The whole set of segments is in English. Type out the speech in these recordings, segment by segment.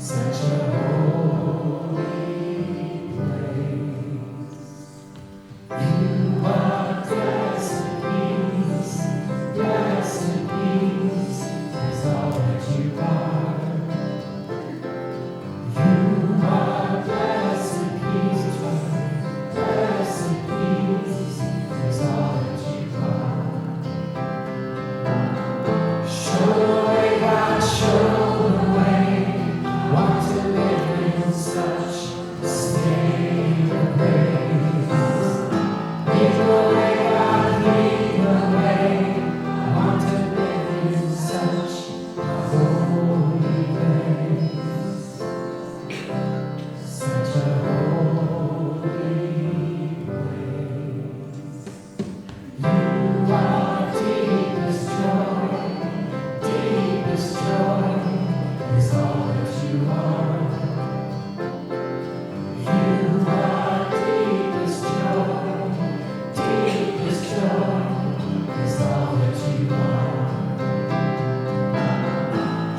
Such a holy place. You are blessed peace, is all that you are. You are blessed peace, is all that you are. Show the way, God, show the way. Want to live in such a state of grace. Lead the way, God, lead the way. I want to live in such a holy place. Such a holy place. You are deepest joy is all that you are. You are deepest joy is all that you are.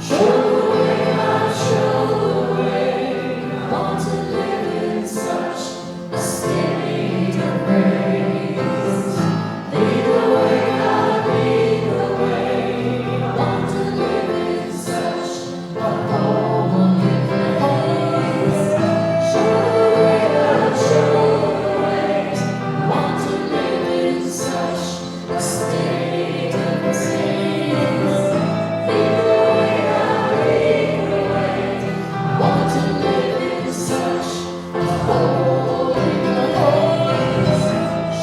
Show the way, God, show the way. I want to live in such a state of grace. Lead the way, God, lead the way. I want to live in such a holy place. Show the way, God, show the way. I want to live in such a state of grace. Lead the way, God, lead the way. I want to live in such a holy place.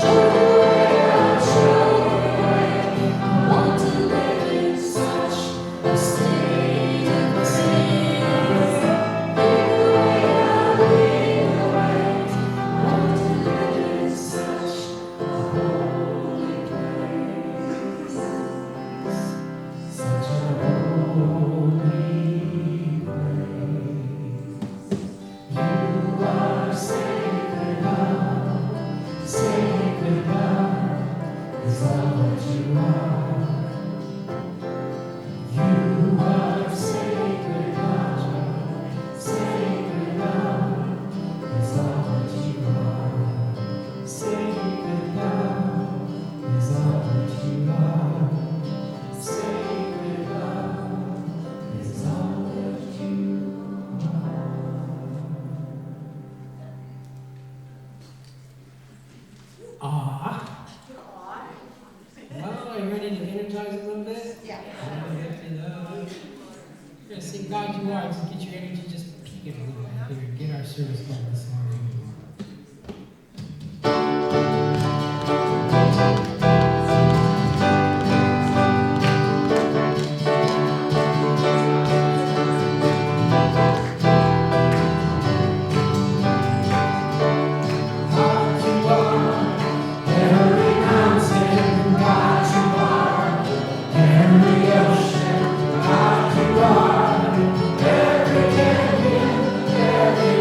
Show the way, God, show the way. I want to live in such a state of grace. Lead the way, God, lead the way. I want to live in such a holy place. Such a holy place. You are sacred love is all that you are. You are sacred love is all that you are. Sacred love is all that you are. Sacred love is all that you are. Ah. Well, are you ready to energize a little bit? Yeah. We're going to sing God You Are. Just get your energy, just peak it a little bit here and get our service going this morning. God you are, every mountain, God you are, every ocean, God you are, every canyon, every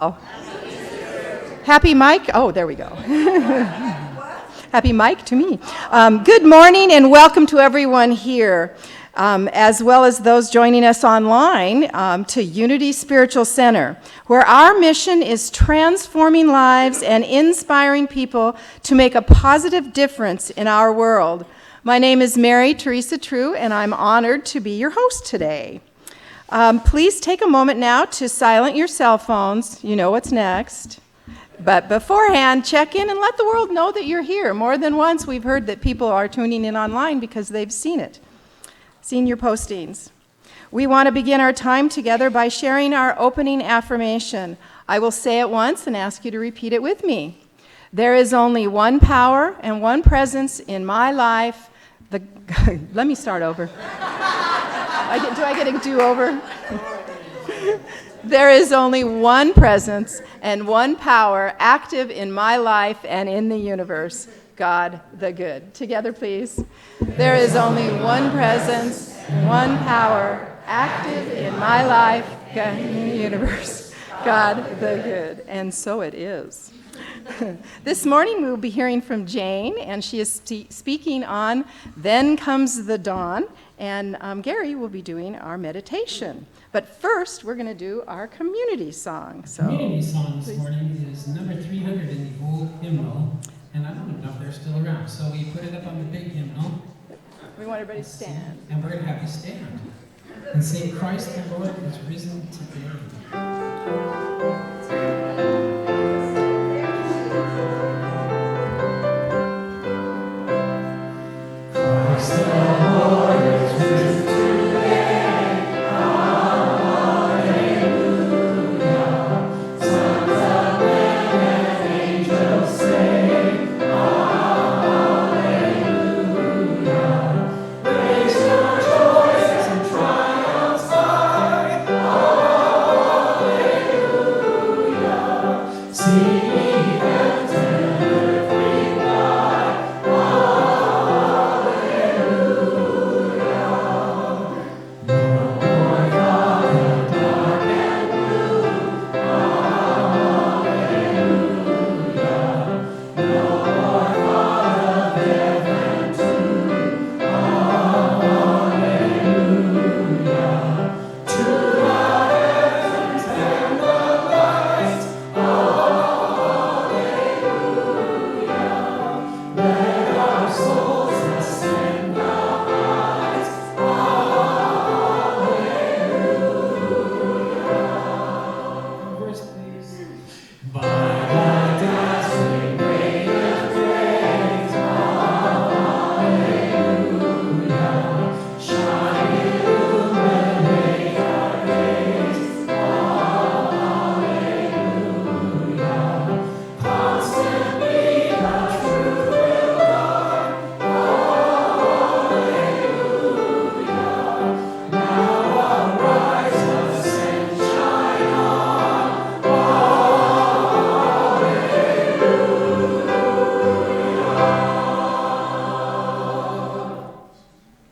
Oh. Happy Mike? Oh, there we go. Happy Mike to me. Good morning and welcome to everyone here, as well as those joining us online to Unity Spiritual Center, where our mission is transforming lives and inspiring people to make a positive difference in our world. My name is Mary Teresa True, and I'm honored to be your host today. Please take a moment now to silent your cell phones. You know what's next. But beforehand, check in and let the world know that you're here. More than once, we've heard that people are tuning in online because they've seen your postings. We want to begin our time together by sharing our opening affirmation. I will say it once and ask you to repeat it with me. There is only one power and one presence in my life. Let me start over. Do I get a do-over? There is only one presence and one power active in my life and in the universe, God the Good. Together, please. There is only one presence, one power active in my life and in the universe, God the Good. And so it is. This morning we will be hearing from Jane, and she is speaking on Then Comes the Dawn, and Gary will be doing our meditation. But first, we're going to do our community song. The community song this morning is number 300 in the old hymnal, and I don't even know if they're still around, so we put it up on the big hymnal. We want everybody to stand. And we're going to have you stand and say, Christ the Lord is risen today. Christ the Lord is risen today. Hallelujah. Sons of men and angels sing. Hallelujah. Praise your joys and triumphs high. Hallelujah. Sing ye heavens and earth reply. Verse, please. By the dazzling rain of praise, hallelujah. Shine illuminate our days, hallelujah. Constantly the truth will guard, hallelujah. Now arise, ascend, shine on,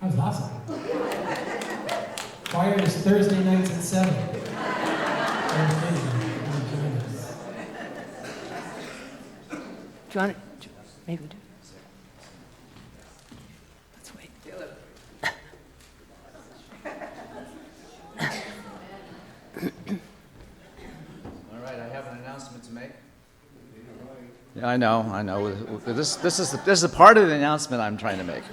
That was awesome. Choir is Thursday nights at 7. Thursday, join us. Do you want to maybe do? Let's wait. All right, I have an announcement to make. Yeah, I know. This is a part of the announcement I'm trying to make.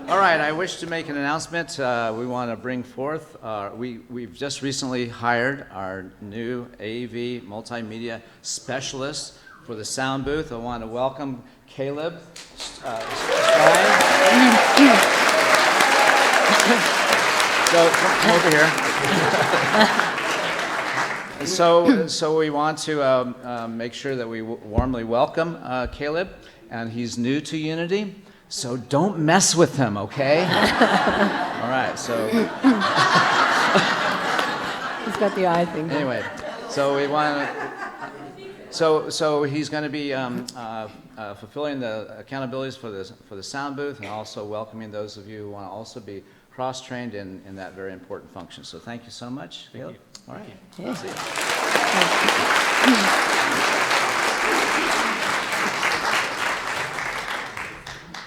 All right, I wish to make an announcement. We want to bring forth, we've just recently hired our new AV multimedia specialist for the sound booth. I want to welcome Caleb Stein. So come over here. So we want to make sure that we warmly welcome Caleb, and he's new to Unity, so don't mess with him, okay? All right, so He's got the eye thing. anyway, so we want to, so he's going to be fulfilling the accountabilities for the sound booth, and also welcoming those of you who want to also be cross-trained in that very important function. So thank you so much, Caleb. All right. Yeah. See you.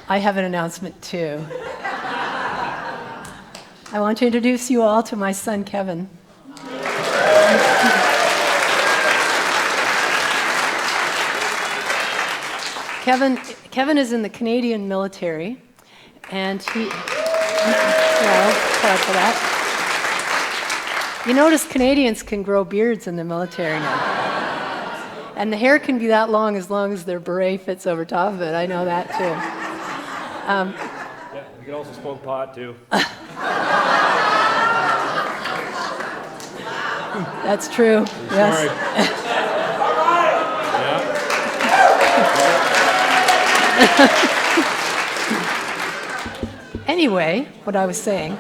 I have an announcement too. I want to introduce you all to my son, Kevin. Kevin is in the Canadian military, and proud for that. You notice Canadians can grow beards in the military now. And the hair can be that long as their beret fits over top of it. I know that too. Yeah, you can also smoke pot too. That's true. Yes. Sorry. Anyway, what I was saying,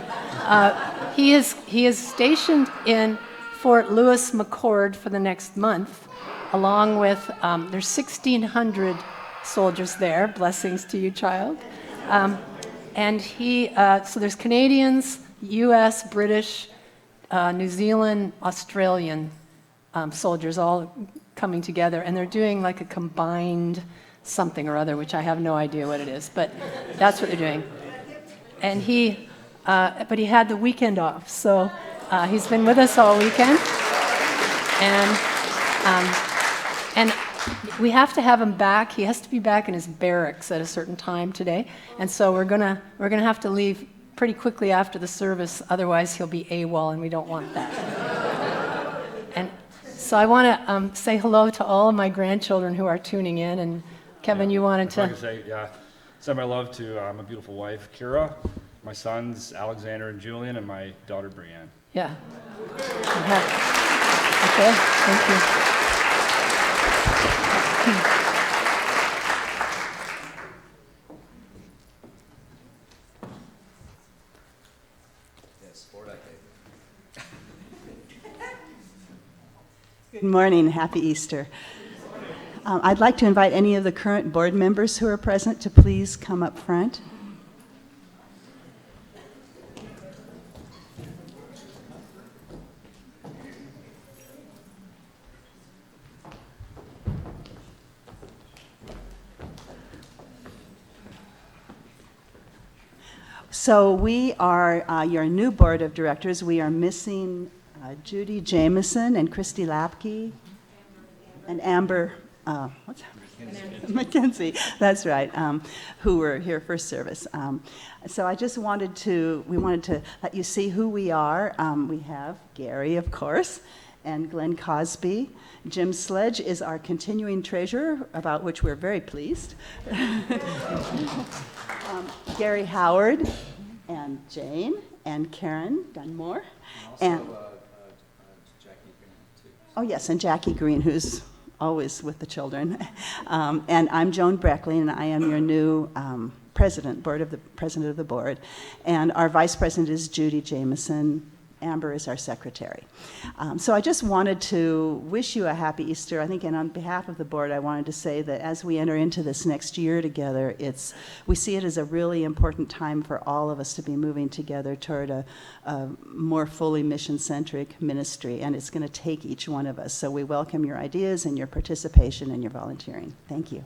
he is stationed in Fort Lewis McChord for the next month, along with there's 1,600 soldiers there. Blessings to you, child. And so there's Canadians, U.S., British, New Zealand, Australian soldiers all coming together, and they're doing like a combined something or other, which I have no idea what it is, but that's what they're doing. And but he had the weekend off, so he's been with us all weekend, and we have to have him back. He has to be back in his barracks at a certain time today, and so we're gonna have to leave pretty quickly after the service. Otherwise, he'll be AWOL, and we don't want that. And so I want to say hello to all of my grandchildren who are tuning in. And Kevin, you wanted If I to. could say, send my love to my beautiful wife, Kira, my sons, Alexander and Julian, and my daughter, Brianne. Yeah. Okay. Thank you. Good morning. Happy Easter. I'd like to invite any of the current board members who are present to please come up front. So we are your new board of directors. We are missing Judy Jameson and Christy Lapke and Amber, what's that? Mackenzie, that's right, who were here for service. So I just wanted to let you see who we are. We have Gary, of course, and Glenn Cosby. Jim Sledge is our continuing treasurer, about which we're very pleased. Gary Howard and Jane and Karen Dunmore. And oh yes, and Jackie Green, who's always with the children. And I'm Joan Breckley, and I am your new president of the board. And our vice president is Judy Jameson. Amber is our secretary. So I just wanted to wish you a happy Easter. I think, and on behalf of the board, I wanted to say that as we enter into this next year together, we see it as a really important time for all of us to be moving together toward a more fully mission-centric ministry, and it's going to take each one of us. So we welcome your ideas and your participation and your volunteering. Thank you.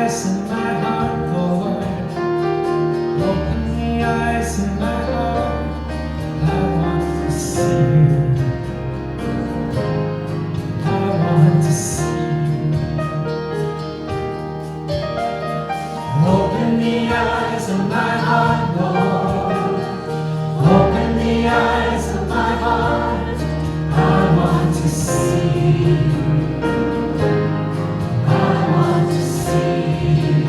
eyes in my heart, Lord. Open the eyes in my heart. I want to see you. I want to see you. Open the eyes of my heart, Lord. Open the eyes of my heart. I want to see you. I want to see you.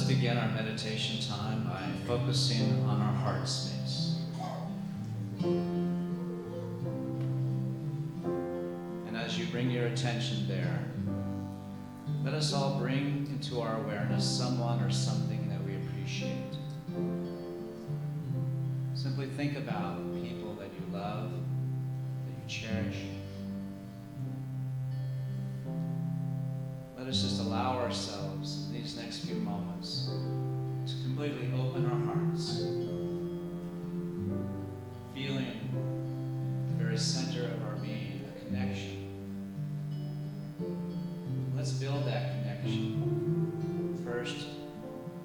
begin our meditation time by focusing on our heart space. And as you bring your attention there, let us all bring into our awareness someone or something that we appreciate. Simply think about people that you love, that you cherish. Let us just allow ourselves in these next few moments to completely open our hearts, feeling the very center of our being, the connection. Let's build that connection first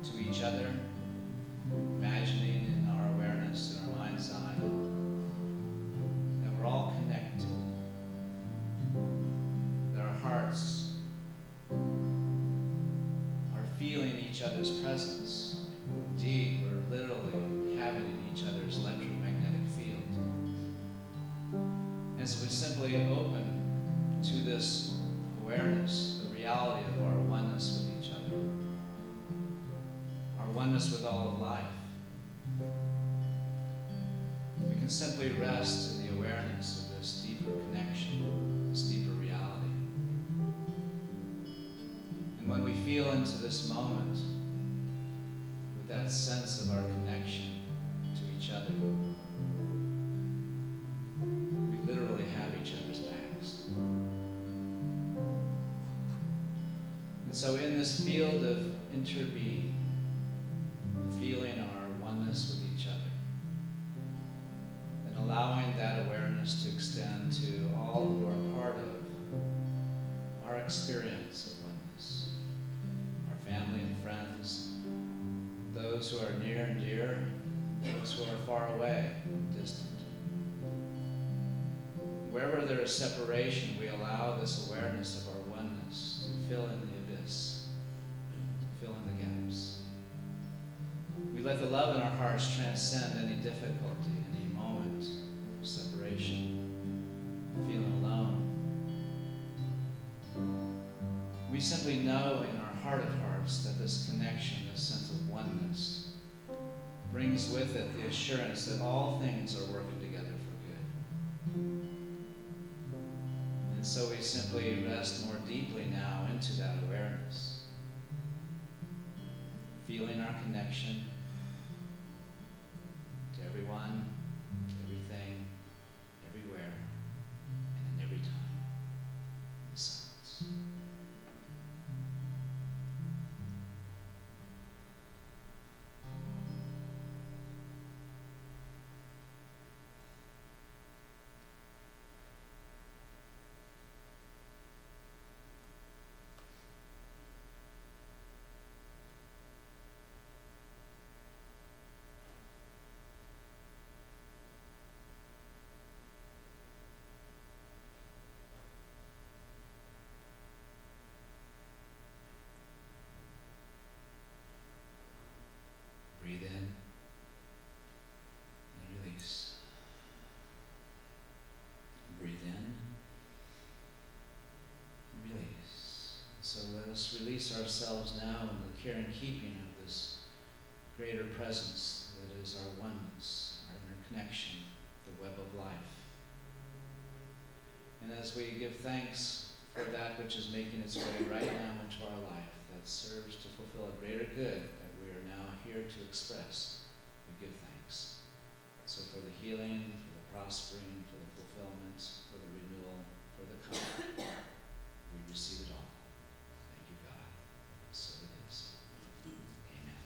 to each other, imagining in our awareness, in our mind's eye, that we're all connected, that our hearts are feeling each other's presence. Indeed, we're literally inhabiting each other's electromagnetic field. And so we simply open to this awareness, the reality of our oneness with each other, our oneness with all of life. We can simply rest in the awareness of this deeper connection, this deeper reality. And when we feel into this moment with that sense of our connection to each other, we literally have each other's backs. And so in this field of interbeing, feeling our oneness with each other, and allowing that awareness to extend to all who are part of our experience of oneness, our family and friends, those who are near and dear, those who are far away and distant. Wherever there is separation, we allow this awareness of our oneness to fill in the abyss, to fill in the gaps. We let the love in our hearts transcend any difficulty, any moment of separation, feeling alone. We simply know in our heart of hearts that this connection, this sense of oneness, brings with it the assurance that all things are working together for good. And so we simply rest more deeply now into that awareness, feeling our connection to everyone, everything, everywhere, and in every time. In silence. Breathe in and release. Breathe in and release. So let us release ourselves now in the care and keeping of this greater presence that is our oneness, our interconnection, the web of life. And as we give thanks for that which is making its way right now into our life, that serves to fulfill a greater good that we are now here to express, we give thanks. So for the healing, for the prospering, for the fulfillment, for the renewal, for the comfort, we receive it all. Thank you, God. So it is. Amen.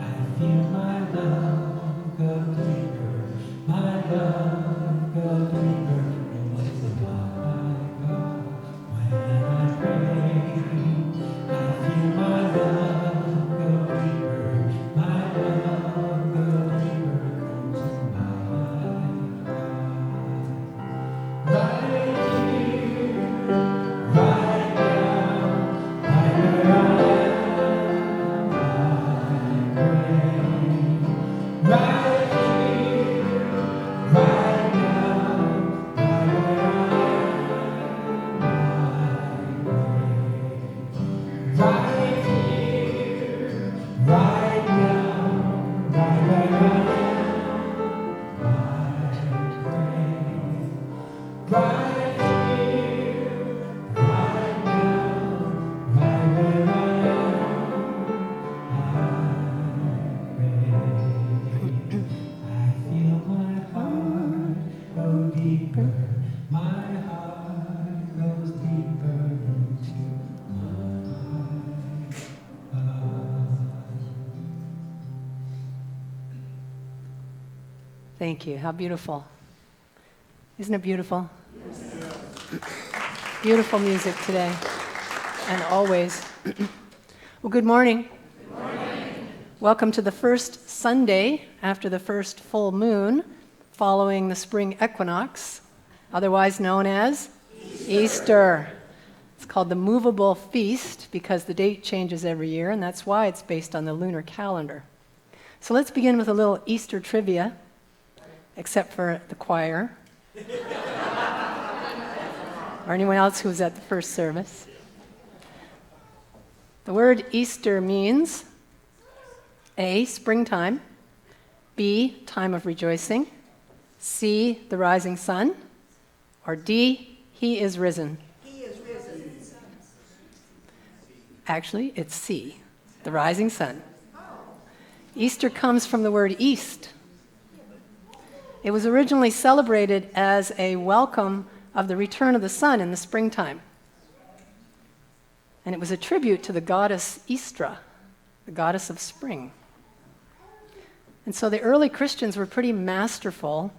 I feel my love go deeper, my love go deeper, and with the I go when I pray. I feel my love go deeper, my love go deeper into my God. Thank you. How beautiful. Isn't it beautiful? Beautiful music today and always. Well, good morning. Good morning. Welcome to the first Sunday after the first full moon following the spring equinox, otherwise known as Easter. It's called the movable feast because the date changes every year, and that's why it's based on the lunar calendar. So let's begin with a little Easter trivia, except for the choir. Or anyone else who was at the first service. The word Easter means A, springtime, B, time of rejoicing, C, the rising sun, or D, he is risen. He is risen. Actually, it's C, the rising sun. Easter comes from the word east. It was originally celebrated as a welcome of the return of the sun in the springtime. And it was a tribute to the goddess Istra, the goddess of spring. And so the early Christians were pretty masterful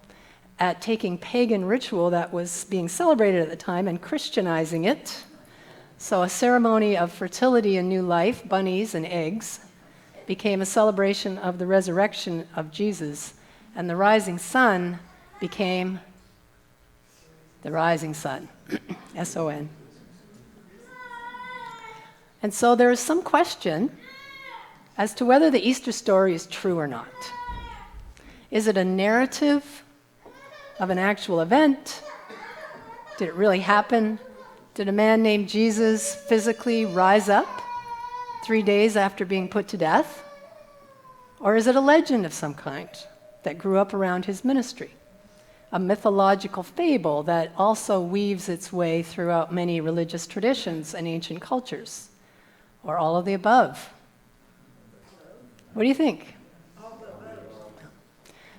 at taking pagan ritual that was being celebrated at the time and Christianizing it. So a ceremony of fertility and new life, bunnies and eggs, became a celebration of the resurrection of Jesus, and the rising sun became the rising sun, S-O-N. And so there is some question as to whether the Easter story is true or not. Is it a narrative of an actual event? Did it really happen? Did a man named Jesus physically rise up 3 days after being put to death? Or is it a legend of some kind that grew up around his ministry? A mythological fable that also weaves its way throughout many religious traditions and ancient cultures? Or all of the above? What do you think?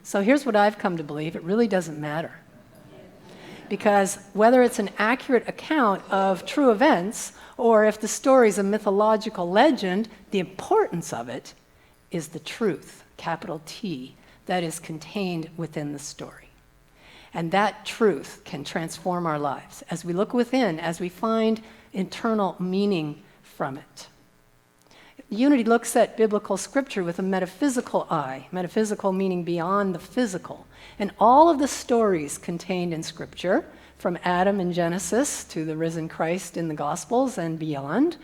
So here's what I've come to believe. It really doesn't matter. Because whether it's an accurate account of true events or if the story is a mythological legend, the importance of it is the truth, capital T, that is contained within the story. And that truth can transform our lives as we look within, as we find internal meaning from it. Unity looks at biblical scripture with a metaphysical eye, metaphysical meaning beyond the physical. And all of the stories contained in scripture, from Adam in Genesis to the risen Christ in the Gospels and beyond,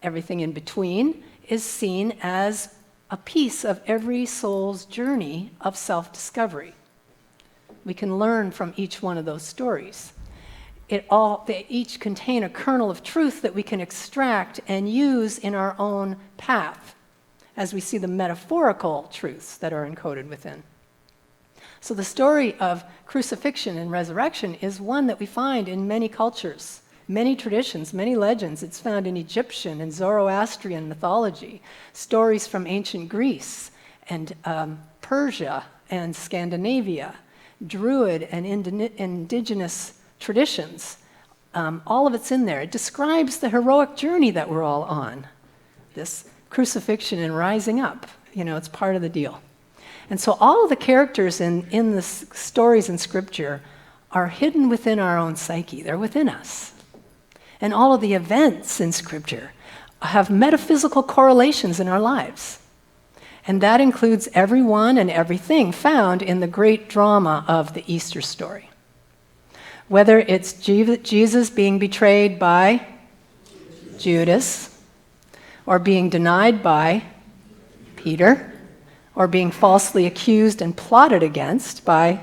everything in between, is seen as a piece of every soul's journey of self-discovery. We can learn from each one of those stories. They each contain a kernel of truth that we can extract and use in our own path as we see the metaphorical truths that are encoded within. So the story of crucifixion and resurrection is one that we find in many cultures, many traditions, many legends. It's found in Egyptian and Zoroastrian mythology, stories from ancient Greece and Persia and Scandinavia, Druid and indigenous traditions. All of it's in there. It describes the heroic journey that we're all on, this crucifixion and rising up. It's part of the deal. And so all of the characters in the stories in Scripture are hidden within our own psyche. They're within us. And all of the events in Scripture have metaphysical correlations in our lives. And that includes everyone and everything found in the great drama of the Easter story. Whether it's Jesus being betrayed by Judas, or being denied by Peter, or being falsely accused and plotted against by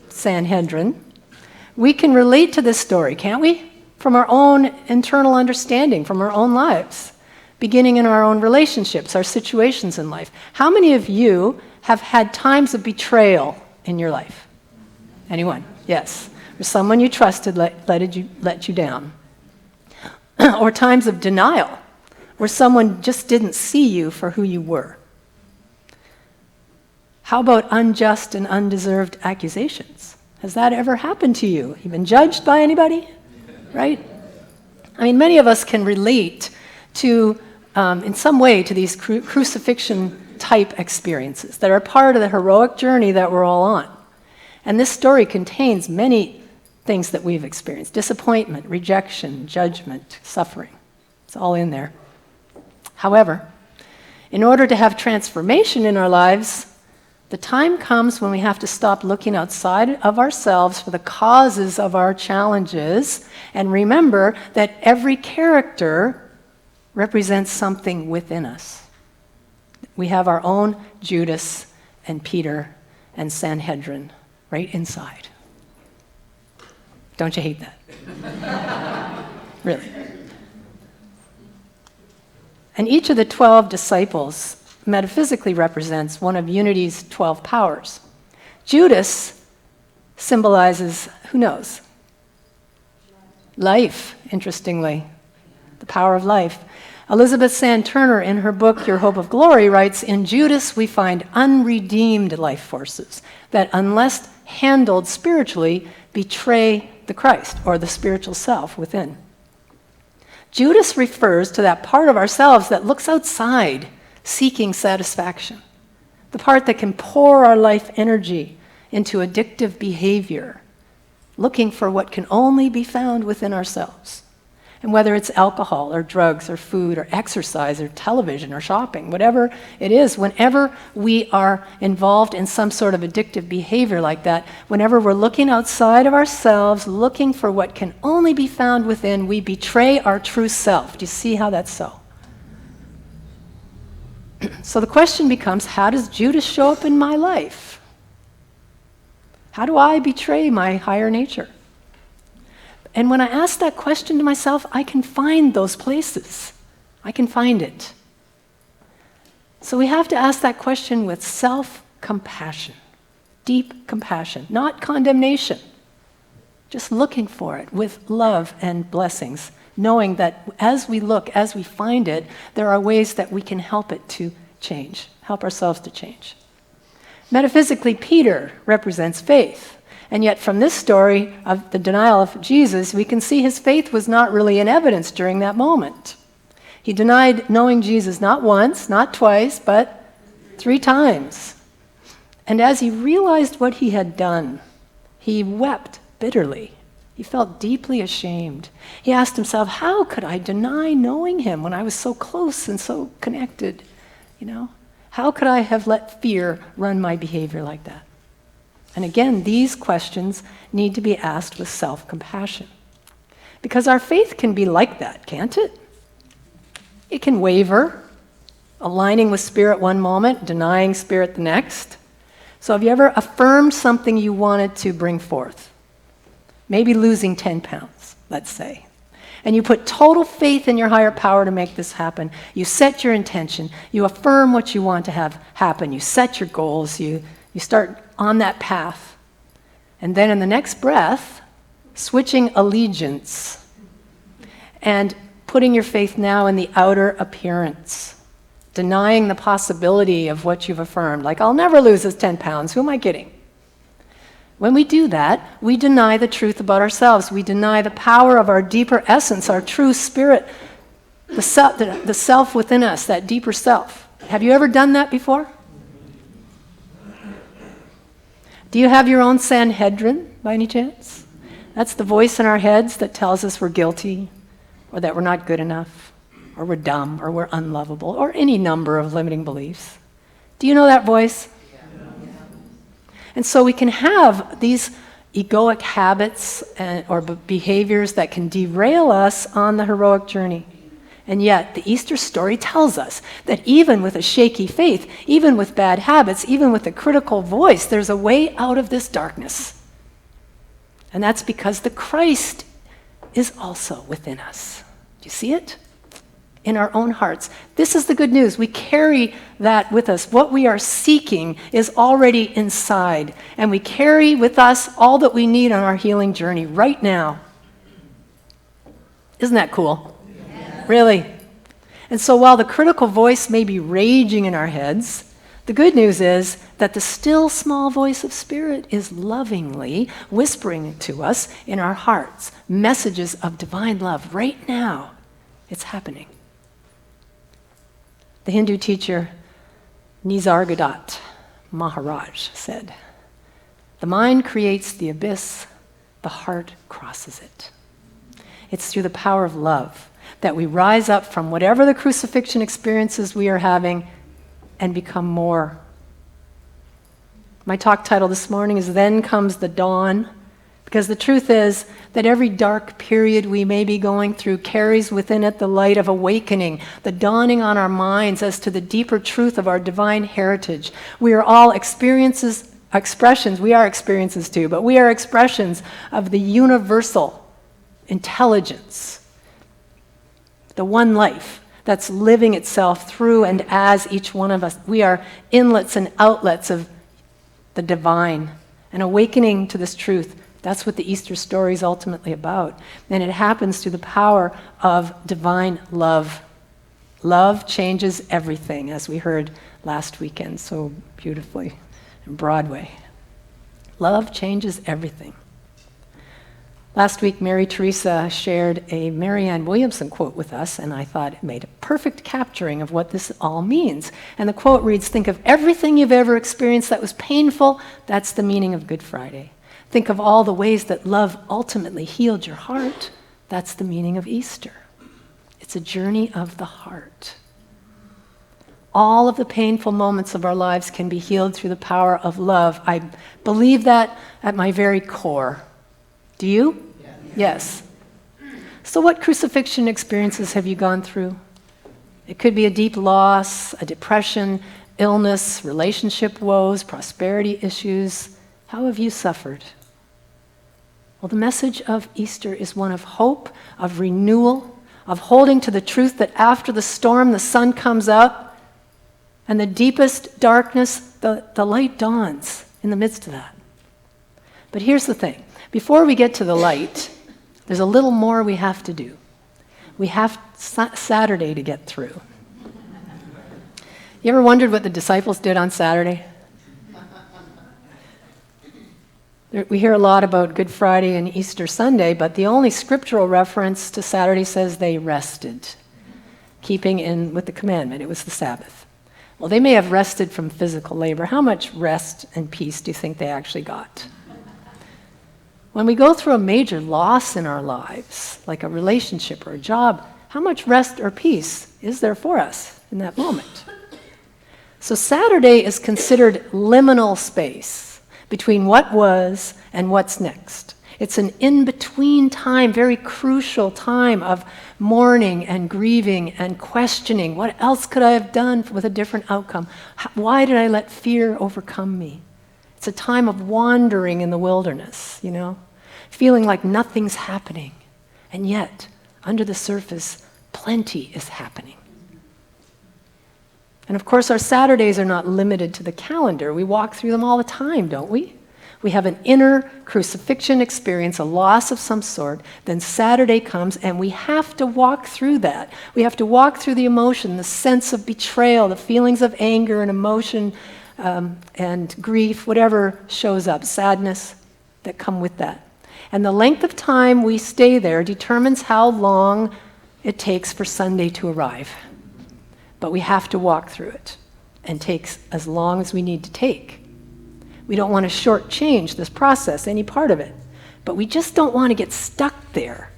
Sanhedrin, we can relate to this story, can't we? From our own internal understanding, from our own lives, beginning in our own relationships, our situations in life. How many of you have had times of betrayal in your life? Anyone? Yes. Or someone you trusted let you down. Or times of denial, where someone just didn't see you for who you were. How about unjust and undeserved accusations? Has that ever happened to you? You've been judged by anybody? Right? I mean, many of us can relate to, in some way, to these crucifixion type experiences that are part of the heroic journey that we're all on. And this story contains many things that we've experienced: disappointment, rejection, judgment, suffering. It's all in there. However, in order to have transformation in our lives, the time comes when we have to stop looking outside of ourselves for the causes of our challenges and remember that every character represents something within us. We have our own Judas and Peter and Sanhedrin right inside. Don't you hate that? Really. And each of the 12 disciples metaphysically represents one of Unity's 12 powers. Judas symbolizes, who knows? Life, interestingly, the power of life. Elizabeth Sand Turner, in her book, Your Hope of Glory, writes, in Judas we find unredeemed life forces that, unless handled spiritually, betray the Christ, or the spiritual self within. Judas refers to that part of ourselves that looks outside, seeking satisfaction, the part that can pour our life energy into addictive behavior, looking for what can only be found within ourselves. And whether it's alcohol or drugs or food or exercise or television or shopping, whatever it is, whenever we are involved in some sort of addictive behavior like that, whenever we're looking outside of ourselves, looking for what can only be found within, we betray our true self. Do you see how that's so? So the question becomes, how does Judas show up in my life? How do I betray my higher nature? And when I ask that question to myself, I can find those places. I can find it. So we have to ask that question with self-compassion, deep compassion, not condemnation, just looking for it with love and blessings, knowing that as we look, as we find it, there are ways that we can help it to change, help ourselves to change. Metaphysically, Peter represents faith. And yet from this story of the denial of Jesus, we can see his faith was not really in evidence during that moment. He denied knowing Jesus not once, not twice, but 3 times. And as he realized what he had done, he wept bitterly. He felt deeply ashamed. He asked himself, how could I deny knowing him when I was so close and so connected? You know, how could I have let fear run my behavior like that? And again, these questions need to be asked with self-compassion. Because our faith can be like that, can't it? It can waver, aligning with Spirit one moment, denying Spirit the next. So have you ever affirmed something you wanted to bring forth? Maybe losing 10 pounds, let's say. And you put total faith in your higher power to make this happen. You set your intention. You affirm what you want to have happen. You set your goals. You start on that path. And then in the next breath, switching allegiance and putting your faith now in the outer appearance, denying the possibility of what you've affirmed. Like, I'll never lose this 10 pounds. Who am I kidding? When we do that, we deny the truth about ourselves. We deny the power of our deeper essence, our true spirit, the self within us, that deeper self. Have you ever done that before? Do you have your own Sanhedrin, by any chance? That's the voice in our heads that tells us we're guilty, or that we're not good enough, or we're dumb, or we're unlovable, or any number of limiting beliefs. Do you know that voice? And so we can have these egoic habits or behaviors that can derail us on the heroic journey. And yet, the Easter story tells us that even with a shaky faith, even with bad habits, even with a critical voice, there's a way out of this darkness. And that's because the Christ is also within us. Do you see it? In our own hearts. This is the good news. We carry that with us. What we are seeking is already inside. And we carry with us all that we need on our healing journey right now. Isn't that cool? Really. And so while the critical voice may be raging in our heads, the good news is that the still small voice of Spirit is lovingly whispering to us in our hearts messages of divine love right now. It's happening. The Hindu teacher Nisargadatta Maharaj said, "The mind creates the abyss, the heart crosses it." It's through the power of love that we rise up from whatever the crucifixion experiences we are having and become more. My talk title this morning is Then Comes the Dawn, because the truth is that every dark period we may be going through carries within it the light of awakening, the dawning on our minds as to the deeper truth of our divine heritage. We are all expressions, we are experiences too, but we are expressions of the universal intelligence, the one life that's living itself through and as each one of us. We are inlets and outlets of the divine. And awakening to this truth, that's what the Easter story is ultimately about. And it happens through the power of divine love. Love changes everything, as we heard last weekend so beautifully in Broadway. Love changes everything. Last week, Mary Teresa shared a Marianne Williamson quote with us, and I thought it made a perfect capturing of what this all means. And the quote reads, "Think of everything you've ever experienced that was painful. That's the meaning of Good Friday. Think of all the ways that love ultimately healed your heart. That's the meaning of Easter. It's a journey of the heart." All of the painful moments of our lives can be healed through the power of love. I believe that at my very core. Do you? Yes. So what crucifixion experiences have you gone through? It could be a deep loss, a depression, illness, relationship woes, prosperity issues. How have you suffered? Well, the message of Easter is one of hope, of renewal, of holding to the truth that after the storm, the sun comes out, and the deepest darkness, the light dawns in the midst of that. But here's the thing. Before we get to the light, there's a little more we have to do. We have Saturday to get through. You ever wondered what the disciples did on Saturday? We hear a lot about Good Friday and Easter Sunday, but the only scriptural reference to Saturday says they rested, keeping in with the commandment. It was the Sabbath. Well, they may have rested from physical labor. How much rest and peace do you think they actually got? When we go through a major loss in our lives, like a relationship or a job, how much rest or peace is there for us in that moment? So Saturday is considered liminal space between what was and what's next. It's an in-between time, very crucial time of mourning and grieving and questioning. What else could I have done with a different outcome? Why did I let fear overcome me? It's a time of wandering in the wilderness, feeling like nothing's happening. And yet, under the surface, plenty is happening. And of course, our Saturdays are not limited to the calendar. We walk through them all the time, don't we? We have an inner crucifixion experience, a loss of some sort. Then Saturday comes, and we have to walk through that. We have to walk through the emotion, the sense of betrayal, the feelings of anger and emotion, and grief, whatever shows up, sadness that come with that. And the length of time we stay there determines how long it takes for Sunday to arrive. But we have to walk through it, and takes as long as we need to take. We don't want to shortchange this process, any part of it, but we just don't want to get stuck there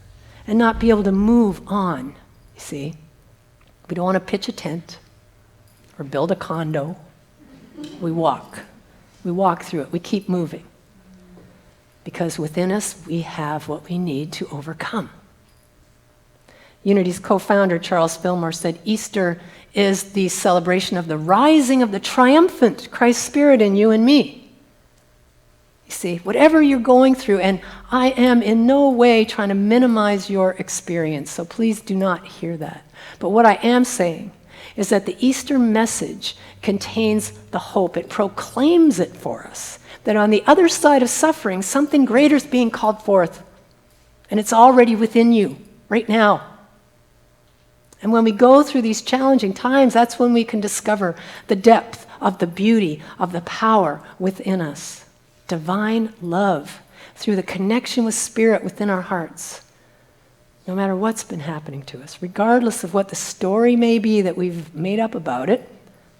and not be able to move on, you see. We don't want to pitch a tent or build a condo. We walk through it, we keep moving. Because within us, we have what we need to overcome. Unity's co-founder, Charles Fillmore, said Easter is the celebration of the rising of the triumphant Christ Spirit in you and me. You see, whatever you're going through, and I am in no way trying to minimize your experience, so please do not hear that. But what I am saying is that the Easter message contains the hope. It proclaims it for us, that on the other side of suffering, something greater is being called forth. And it's already within you, right now. And when we go through these challenging times, that's when we can discover the depth of the beauty of the power within us. Divine love through the connection with Spirit within our hearts. No matter what's been happening to us, regardless of what the story may be that we've made up about it,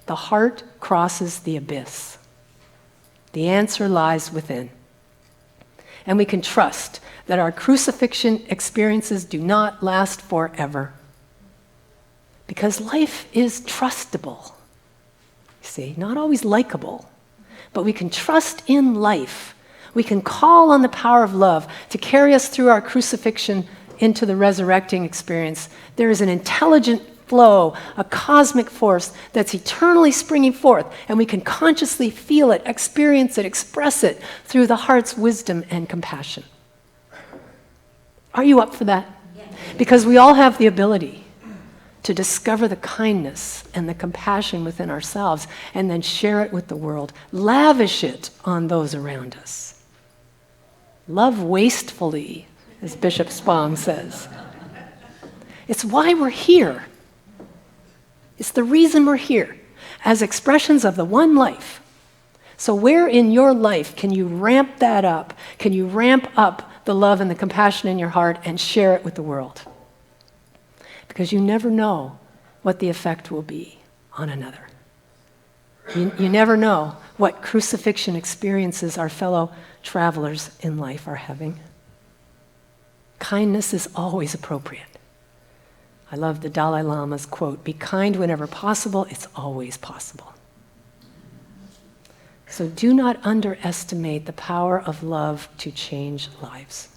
The heart crosses the abyss. The answer lies within. And we can trust that our crucifixion experiences do not last forever. Because life is trustable. See, not always likable, but we can trust in life. We can call on the power of love to carry us through our crucifixion into the resurrecting experience. There is an intelligent flow, a cosmic force that's eternally springing forth, and we can consciously feel it, experience it, express it through the heart's wisdom and compassion. Are you up for that? Because we all have the ability to discover the kindness and the compassion within ourselves and then share it with the world, lavish it on those around us. Love wastefully, as Bishop Spong says. It's why we're here. It's the reason we're here, as expressions of the one life. So where in your life can you ramp that up? Can you ramp up the love and the compassion in your heart and share it with the world? Because you never know what the effect will be on another. You never know what crucifixion experiences our fellow travelers in life are having. Kindness is always appropriate. I love the Dalai Lama's quote, "Be kind whenever possible, it's always possible." So do not underestimate the power of love to change lives.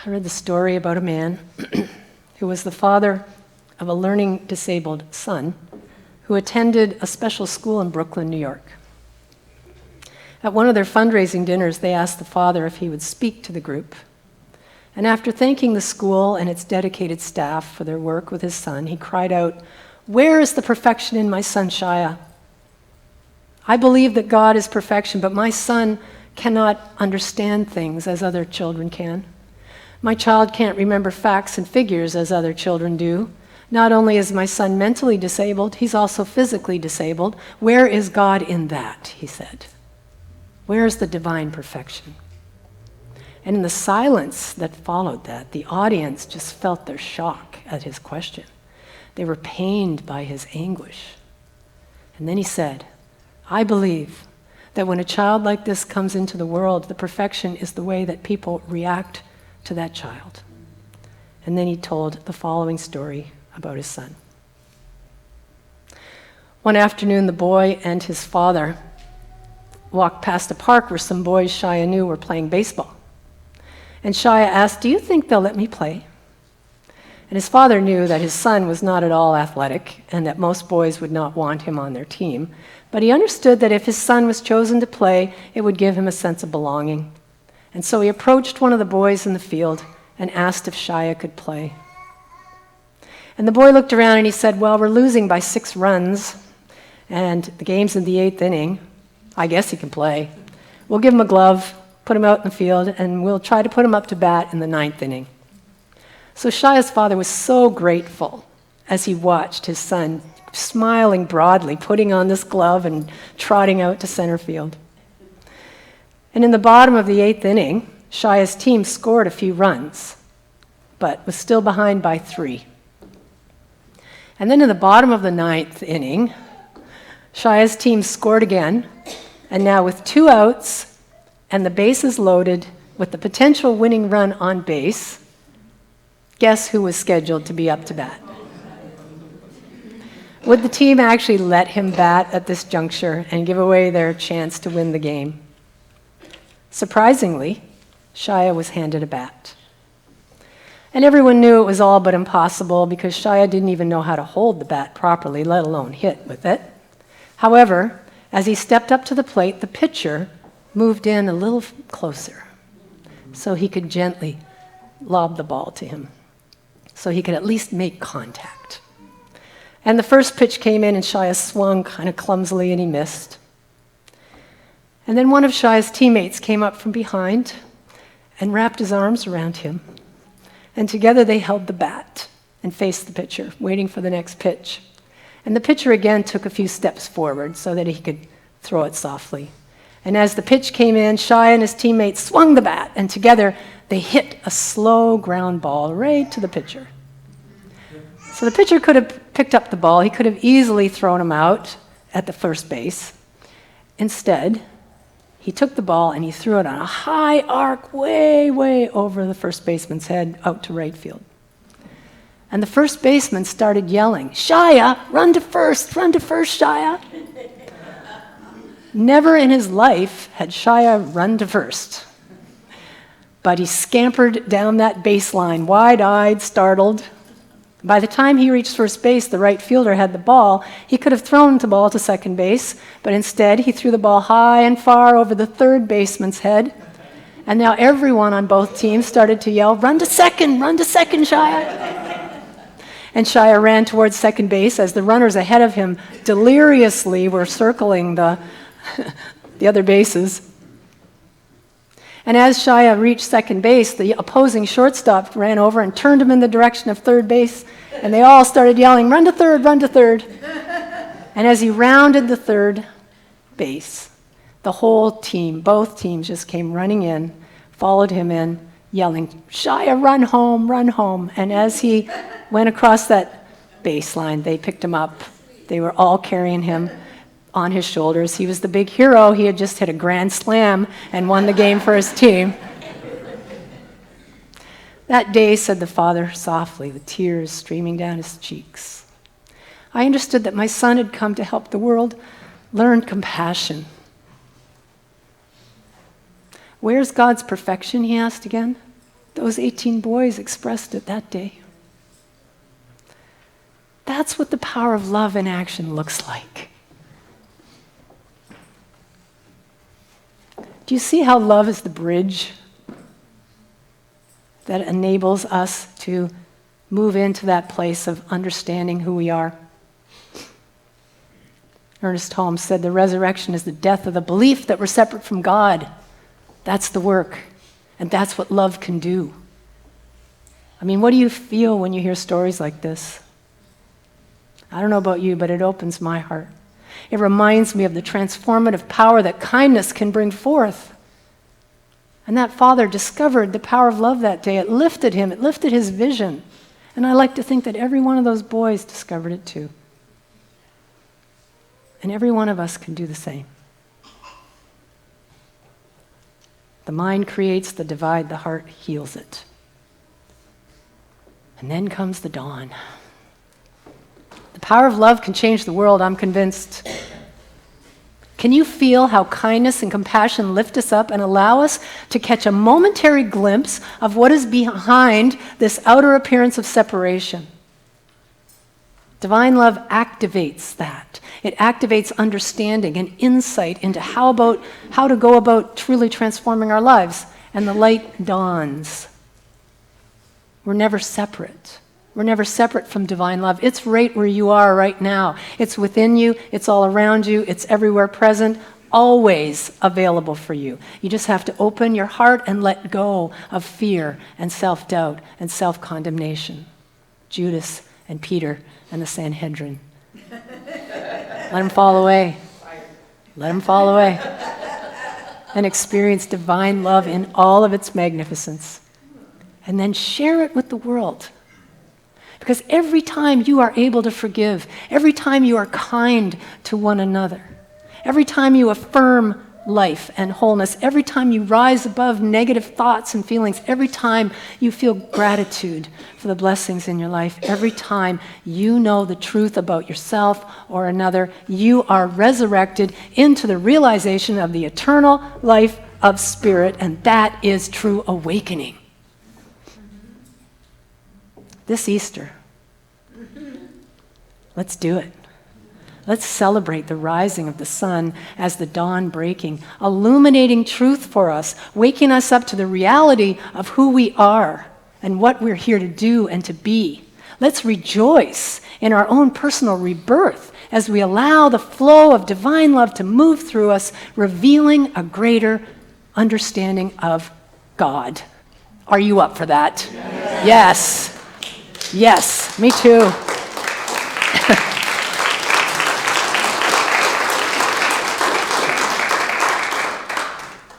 I read the story about a man who was the father of a learning disabled son who attended a special school in Brooklyn, New York. At one of their fundraising dinners, they asked the father if he would speak to the group. And after thanking the school and its dedicated staff for their work with his son, he cried out, "Where is the perfection in my son Shia? I believe that God is perfection, but my son cannot understand things as other children can. My child can't remember facts and figures as other children do. Not only is my son mentally disabled, he's also physically disabled. Where is God in that?" he said. Where is the divine perfection? And in the silence that followed that, the audience just felt their shock at his question. They were pained by his anguish. And then he said, "I believe that when a child like this comes into the world, the perfection is the way that people react to that child." And then he told the following story about his son. One afternoon, the boy and his father walked past a park where some boys Shia knew were playing baseball. And Shia asked, "Do you think they'll let me play?" And his father knew that his son was not at all athletic and that most boys would not want him on their team. But he understood that if his son was chosen to play, it would give him a sense of belonging. And so he approached one of the boys in the field and asked if Shia could play. And the boy looked around and he said, "Well, we're losing by 6 runs, and the game's in the 8th inning. I guess he can play. We'll give him a glove, put him out in the field, and we'll try to put him up to bat in the 9th inning." So Shia's father was so grateful as he watched his son smiling broadly, putting on this glove and trotting out to center field. And in the bottom of the 8th inning, Shia's team scored a few runs, but was still behind by 3. And then in the bottom of the 9th inning, Shia's team scored again, and now with 2 outs and the bases loaded with the potential winning run on base, guess who was scheduled to be up to bat? Would the team actually let him bat at this juncture and give away their chance to win the game? Surprisingly, Shia was handed a bat. And everyone knew it was all but impossible because Shia didn't even know how to hold the bat properly, let alone hit with it. However, as he stepped up to the plate, the pitcher moved in a little closer so he could gently lob the ball to him, so he could at least make contact. And the first pitch came in and Shia swung kind of clumsily and he missed. And then one of Shia's teammates came up from behind and wrapped his arms around him. And together they held the bat and faced the pitcher, waiting for the next pitch. And the pitcher again took a few steps forward so that he could throw it softly. And as the pitch came in, Shia and his teammates swung the bat, and together they hit a slow ground ball right to the pitcher. So the pitcher could have picked up the ball. He could have easily thrown him out at the first base. Instead, he took the ball and he threw it on a high arc way, way over the first baseman's head out to right field. And the first baseman started yelling, "Shia, run to first, Shia." Never in his life had Shia run to first. But he scampered down that baseline, wide-eyed, startled. By the time he reached first base, the right fielder had the ball. He could have thrown the ball to second base, but instead he threw the ball high and far over the third baseman's head. And now everyone on both teams started to yell, run to second, Shia." And Shia ran towards second base as the runners ahead of him deliriously were circling the other bases. And as Shia reached second base, the opposing shortstop ran over and turned him in the direction of third base, and they all started yelling, run to third, run to third. And as he rounded the third base, the whole team, both teams just came running in, followed him in, yelling, Shia, run home, run home. And as he went across that baseline, they picked him up. They were all carrying him on his shoulders. He was the big hero. He had just hit a grand slam and won the game for his team. That day, said the father softly, the tears streaming down his cheeks, I understood that my son had come to help the world learn compassion. Where's God's perfection, he asked again. Those 18 boys expressed it that day. That's what the power of love in action looks like. Do you see how love is the bridge that enables us to move into that place of understanding who we are? Ernest Holmes said the resurrection is the death of the belief that we're separate from God. That's the work, and that's what love can do. I mean, what do you feel when you hear stories like this? I don't know about you, but it opens my heart. It reminds me of the transformative power that kindness can bring forth. And that father discovered the power of love that day. It lifted him, it lifted his vision. And I like to think that every one of those boys discovered it too. And every one of us can do the same. The mind creates the divide, the heart heals it. And then comes the dawn. The power of love can change the world, I'm convinced. Can you feel how kindness and compassion lift us up and allow us to catch a momentary glimpse of what is behind this outer appearance of separation? Divine love activates that. It activates understanding and insight into how to go about truly transforming our lives. And the light dawns. We're never separate. We're never separate from divine love. It's right where you are right now. It's within you. It's all around you. It's everywhere present, always available for you. You just have to open your heart and let go of fear and self-doubt and self-condemnation. Judas and Peter and the Sanhedrin. Let them fall away. Let them fall away. And experience divine love in all of its magnificence. And then share it with the world. Because every time you are able to forgive, every time you are kind to one another, every time you affirm life and wholeness, every time you rise above negative thoughts and feelings, every time you feel gratitude for the blessings in your life, every time you know the truth about yourself or another, you are resurrected into the realization of the eternal life of spirit, and that is true awakening. This Easter, let's do it. Let's celebrate the rising of the sun as the dawn breaking, illuminating truth for us, waking us up to the reality of who we are and what we're here to do and to be. Let's rejoice in our own personal rebirth as we allow the flow of divine love to move through us, revealing a greater understanding of God. Are you up for that? Yes. Yes, me too.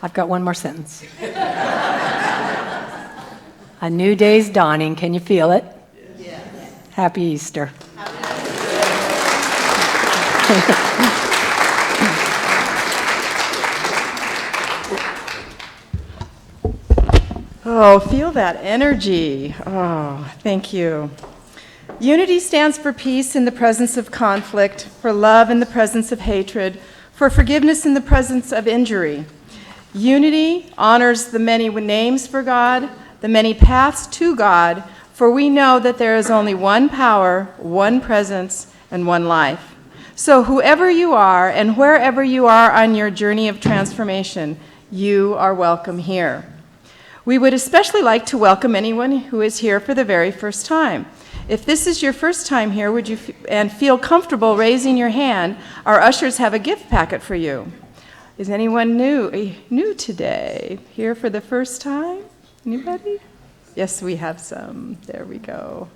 I've got one more sentence. A new day's dawning. Can you feel it? Happy Easter. Oh, feel that energy. Oh, thank you. Unity stands for peace in the presence of conflict, for love in the presence of hatred, for forgiveness in the presence of injury. Unity honors the many names for God, the many paths to God, for we know that there is only one power, one presence, and one life. So whoever you are and wherever you are on your journey of transformation, you are welcome here. We would especially like to welcome anyone who is here for the very first time. If this is your first time here, would you and feel comfortable raising your hand, our ushers have a gift packet for you. Is anyone new today? Here for the first time? Anybody? Yes, we have some. There we go.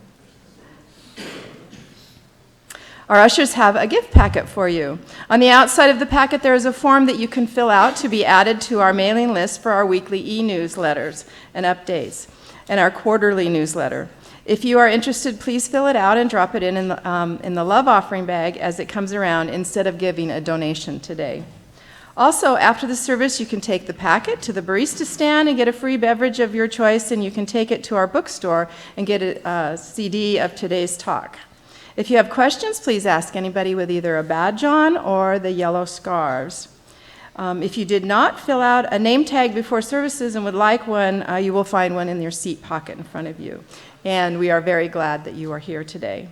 Our ushers have a gift packet for you. On the outside of the packet, there is a form that you can fill out to be added to our mailing list for our weekly e-newsletters and updates, and our quarterly newsletter. If you are interested, please fill it out and drop it in the love offering bag as it comes around instead of giving a donation today. Also, after the service, you can take the packet to the barista stand and get a free beverage of your choice, and you can take it to our bookstore and get a CD of today's talk. If you have questions, please ask anybody with either a badge on or the yellow scarves. If you did not fill out a name tag before services and would like one, you will find one in your seat pocket in front of you. And we are very glad that you are here today.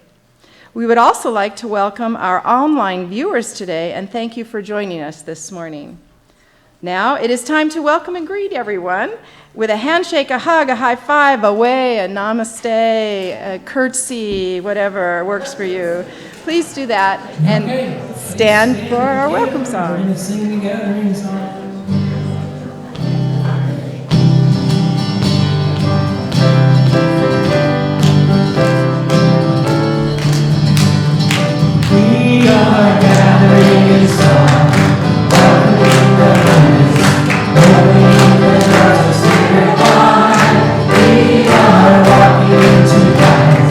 We would also like to welcome our online viewers today and thank you for joining us this morning. Now it is time to welcome and greet everyone with a handshake, a hug, a high five, a way, a namaste, a curtsy, whatever works for you. Please do that and stand for our welcome We're song. going to sing together in song. We are gathering in song, welcoming the oneness, knowing the darkness spirit wide. We are walking tonight,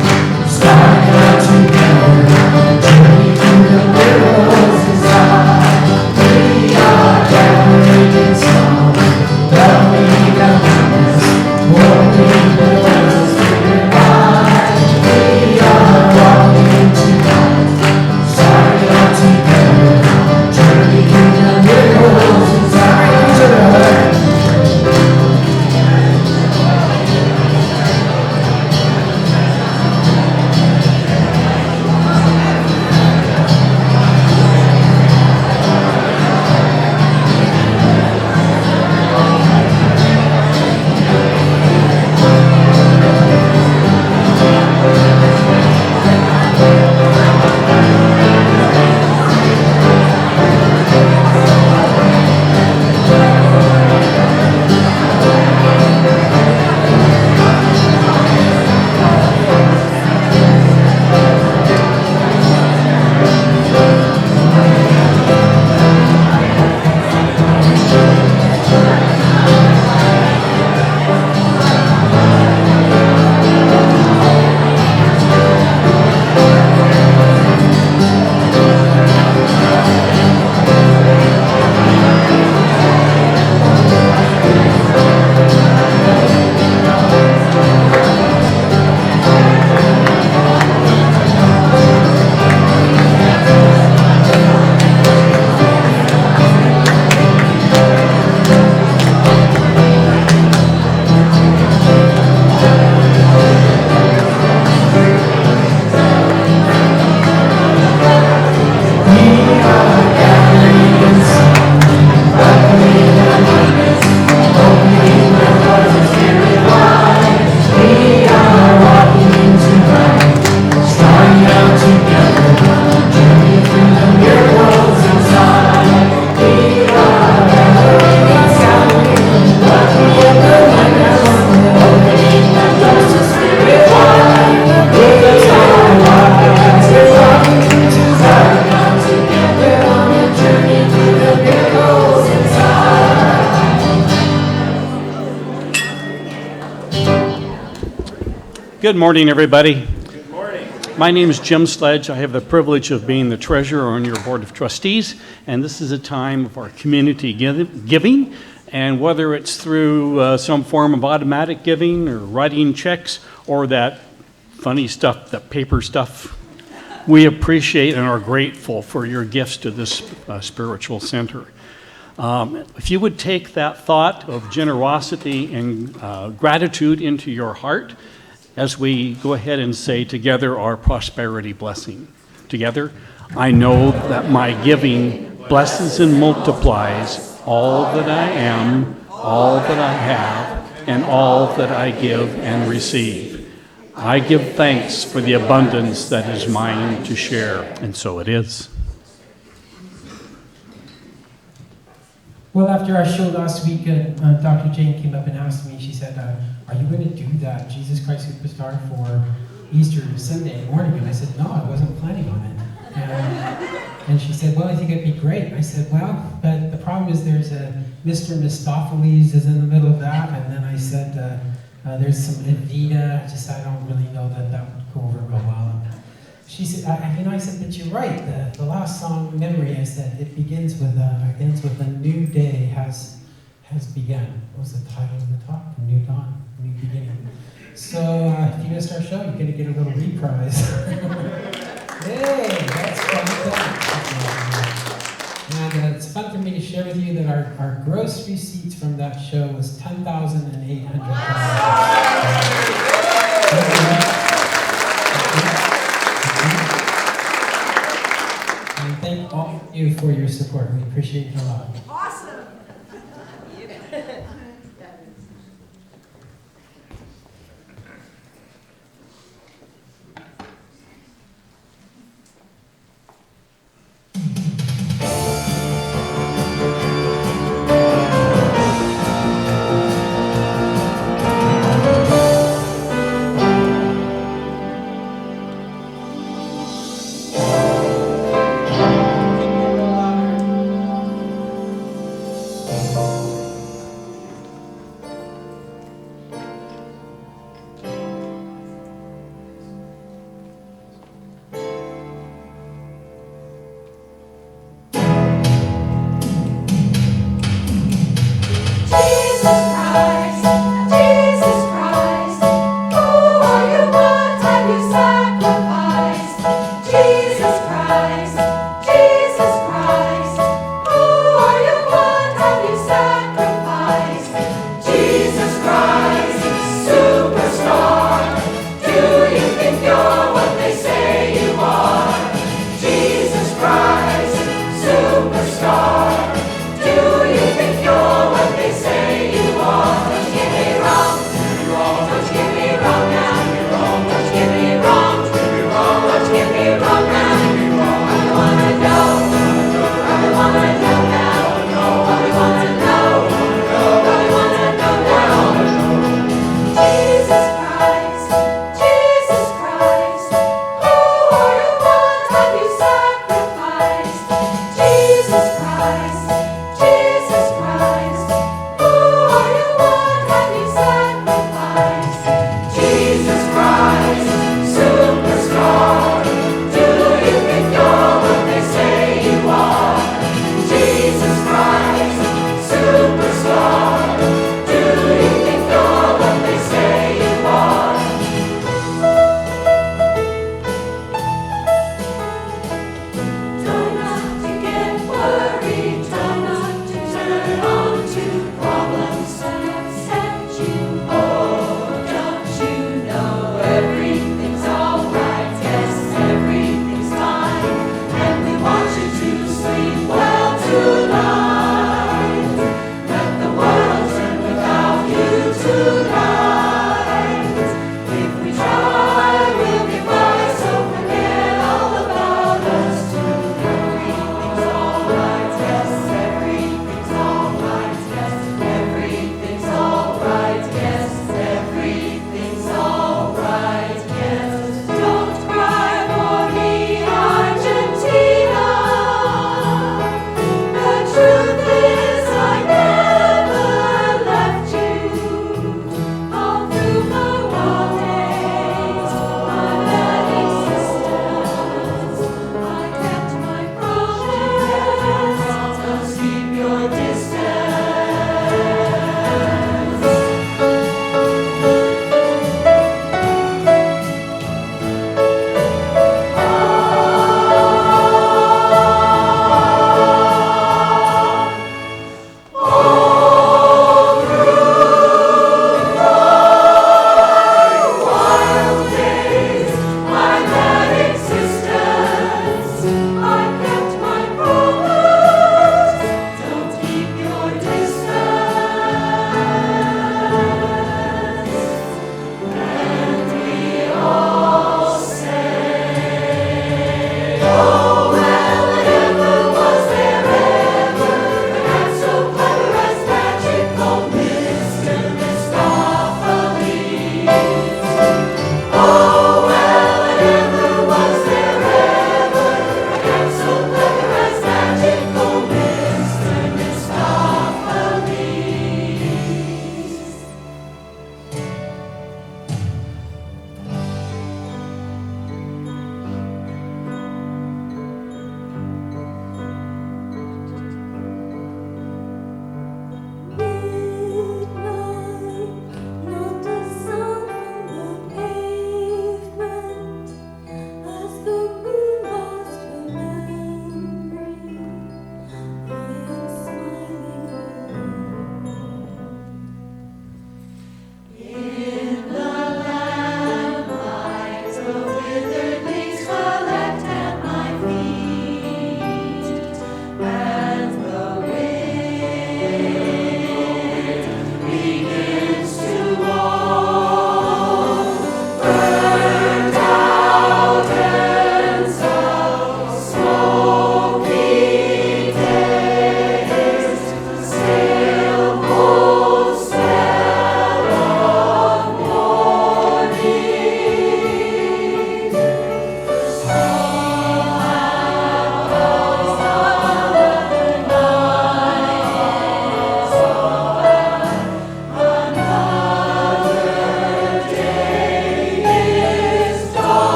starting out together, journey through the miracles inside. We are gathering in song, welcoming the oneness, knowing the darkness spirit wide. We are walking tonight, starting out together, journey through the miracles inside each other. Good morning, everybody. Good morning. My name is Jim Sledge. I have the privilege of being the treasurer on your board of trustees, and this is a time of our community giving. And whether it's through some form of automatic giving or writing checks or that funny stuff, that paper stuff, we appreciate and are grateful for your gifts to this spiritual center. If you would take that thought of generosity and gratitude into your heart as we go ahead and say together our prosperity blessing. Together, I know that my giving blesses and multiplies all that I am, all that I have, and all that I give and receive. I give thanks for the abundance that is mine to share, and so it is. Well, after our show last week, Dr. Jane came up and asked me, she said, are you going to do that Jesus Christ Superstar for Easter Sunday morning? And I said, no, I wasn't planning on it. And she said, well, I think it'd be great. I said, well, but the problem is there's a Mr. Mistopheles is in the middle of that. And then I said, there's some Evita. I don't really know that would go over real well. She said, I said, but you're right. The last song, Memory, I said, it begins with a new day has begun. What was the title of the talk? A new dawn, a new beginning. So if you missed our show, you're going to get a little reprise. Hey, that's fantastic. And it's fun for me to share with you that our gross receipts from that show was $10,800. And thank all of you for your support. We appreciate it a lot. Awesome.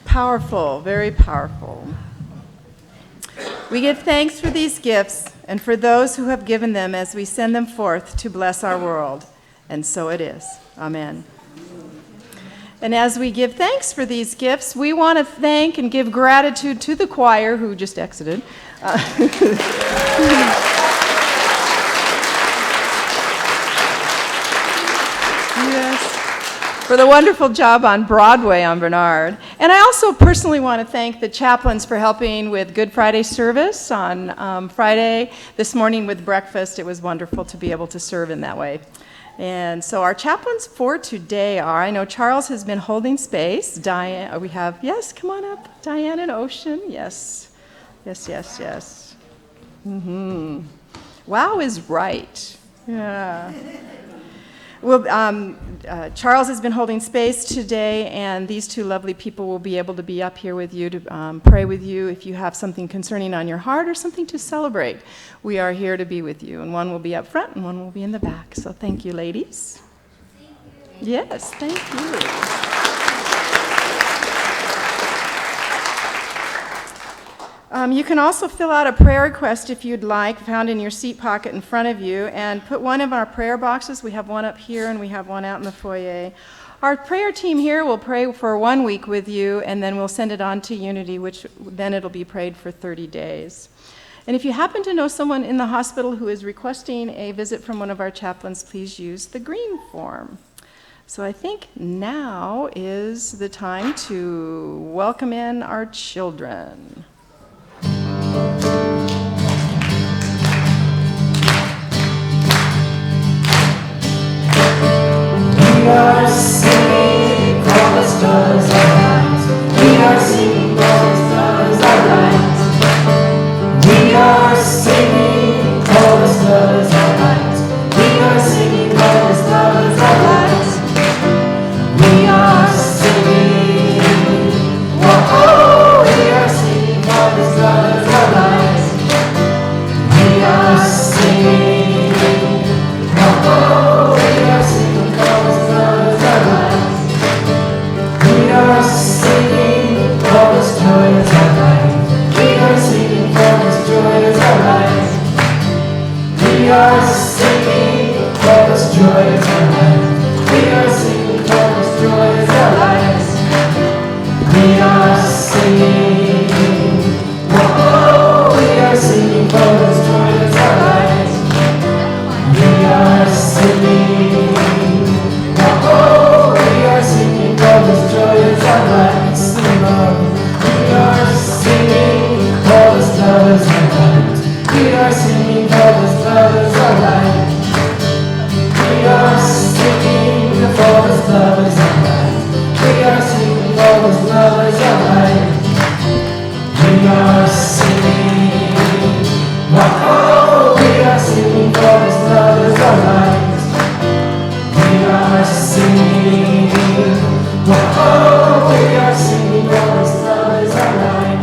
Powerful, very powerful. We give thanks for these gifts and for those who have given them as we send them forth to bless our world. And so it is. Amen. And as we give thanks for these gifts, we want to thank and give gratitude to the choir who just exited. Yes. For the wonderful job on Broadway on Bernard. And I also personally want to thank the chaplains for helping with Good Friday service on Friday. This morning with breakfast, it was wonderful to be able to serve in that way. And so our chaplains for today are, I know Charles has been holding space. Diane, we have, yes, come on up. Diane and Ocean, yes. Yes, yes, yes. Wow is right. Yeah. Well, Charles has been holding space today, and these two lovely people will be able to be up here with you to pray with you if you have something concerning on your heart or something to celebrate. We are here to be with you, and one will be up front and one will be in the back. So thank you, ladies. Thank you. Yes, thank you. You can also fill out a prayer request if you'd like, found in your seat pocket in front of you, and put one of our prayer boxes. We have one up here and we have one out in the foyer. Our prayer team here will pray for 1 week with you, and then we'll send it on to Unity, which then it'll be prayed for 30 days. And if you happen to know someone in the hospital who is requesting a visit from one of our chaplains, please use the green form. So I think now is the time to welcome in our children. We are singing for the stars are bright. We are singing for the stars are bright. We are singing for the stars are bright. We are singing for the stars are bright. We are singing. Oh, we are singing for the stars are bright. We are singing. Oh, we are singing for the stars are bright. We are singing for the stars are bright. We are singing for the stars are bright. We are singing for the stars are bright. We are singing for the stars are bright. We are singing. Oh, we are singing for the stars are bright. We are singing. Oh, we are singing for the stars are bright. Sing on. We are singing for the stars are bright. We are singing for the stars are bright. We are singing for the stars are bright. We are singing for the stars are bright. We are singing. Oh, we are singing for the stars are bright. We are singing. Oh, we are singing for the stars are bright.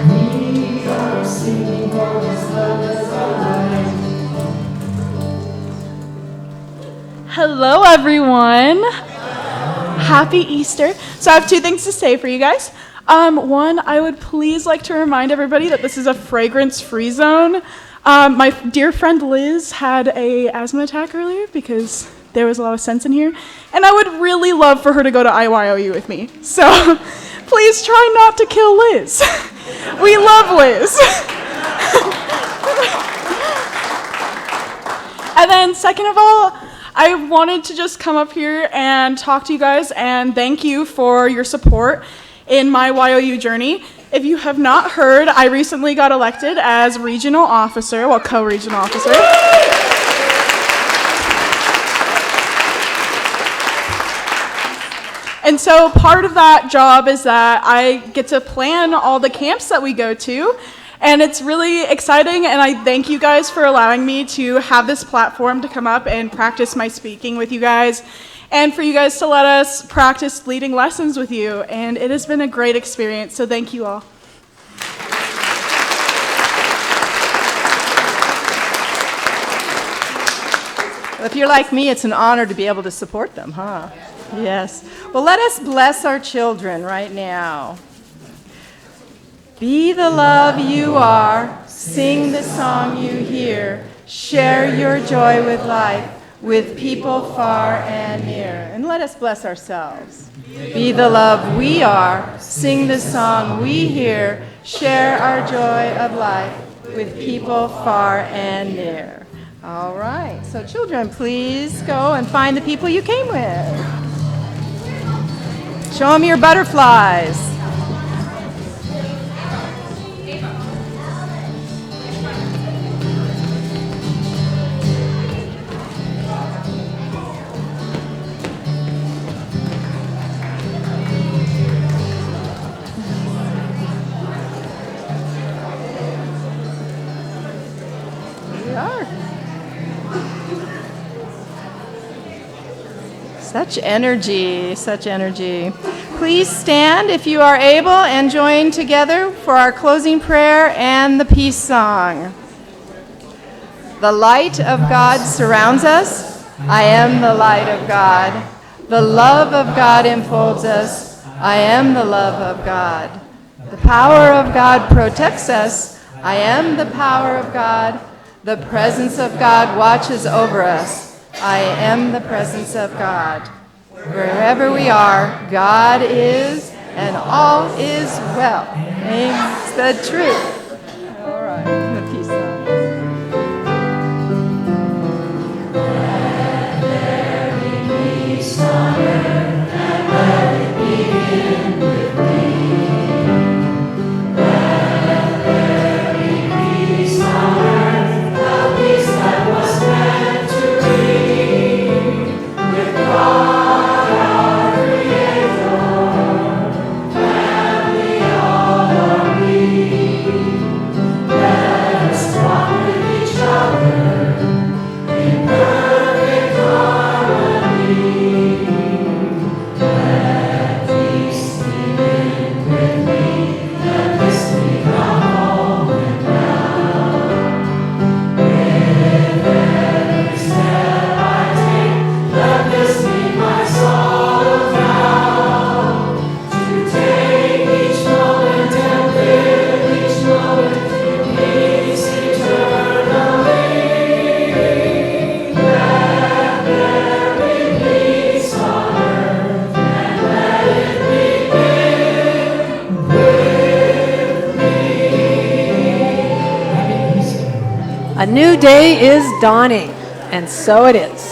We are singing for the stars are bright. Hello, everyone. Happy Easter. So I have 2 things to say for you guys. One, I would please like to remind everybody that this is a fragrance-free zone. My dear friend Liz had a asthma attack earlier because there was a lot of scents in here, and I would really love for her to go to IYOU with me. So please try not to kill Liz. We love Liz. And then second of all, I wanted to just come up here and talk to you guys and thank you for your support in my YOU journey. If you have not heard, I recently got elected as regional officer, well, co-regional officer. And so part of that job is that I get to plan all the camps that we go to, and it's really exciting, and I thank you guys for allowing me to have this platform to come up and practice my speaking with you guys, and for you guys to let us practice leading lessons with you, and it has been a great experience, so thank you all. If you're like me, it's an honor to be able to support them, huh? Yes. Well, let us bless our children right now. Be the love you are. Sing the song you hear. Share your joy with life, with people far and near. And let us bless ourselves. Be the love we are. Sing the song we hear. Share our joy of life with people far and near. All right. So children, please go and find the people you came with. Show them your butterflies. We are. Such energy, such energy. Please stand if you are able and join together for our closing prayer and the peace song. The light of God surrounds us. I am the light of God. The love of God enfolds us. I am the love of God. The power of God protects us. I am the power of God. The presence of God watches over us. I am the presence of God. Wherever we are, God is, and all is well. Amen. It's the truth. All right, the peace song. A new day is dawning, and so it is.